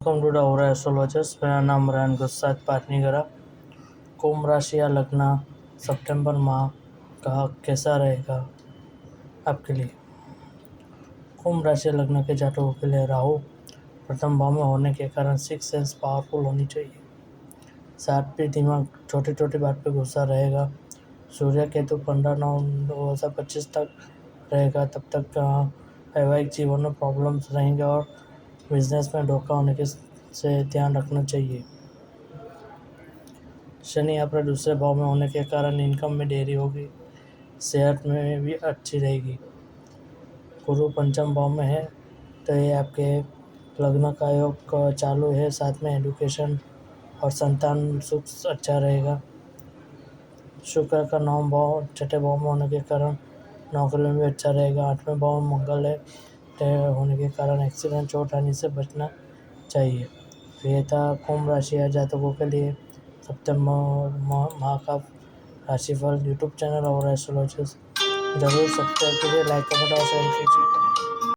Welcome to the Aura Astrologers. मेरा नाम रैन गुस्साद पाटनीगरा। कुंभ राशि या लग्न सितंबर माह का कैसा रहेगा आपके लिए। कुंभ राशि लग्न के जातकों के लिए राहु प्रथम भाव में होने के कारण सिक्स सेंस पावरफुल होनी चाहिए। साथ भी दिमाग छोटी छोटी बात पे गुस्सा रहेगा। सूर्य केतु 15/9/2025 तक रहेगा। तब तक वैवाहिक जीवन में प्रॉब्लम्स रहेंगे और बिजनेस में धोखा होने के से ध्यान रखना चाहिए। शनि अपने दूसरे भाव में होने के कारण इनकम में देरी होगी। सेहत में भी अच्छी रहेगी। गुरु पंचम भाव में है तो ये आपके लग्न का योग चालू है। साथ में एजुकेशन और संतान सुख अच्छा रहेगा। शुक्र का 9 भाव छठे भाव में होने के कारण नौकरी में भी अच्छा रहेगा। 8वें भाव में मंगल है होने के कारण एक्सीडेंट चोट आने से बचना चाहिए। तो ये था कुंभ राशि या जातकों के लिए सितंबर माह का राशिफल। यूट्यूब चैनल और एस्ट्रोलॉजर्स जरूर सब्सक्राइब कीजिए, लाइक कमेंट और शेयर कीजिए।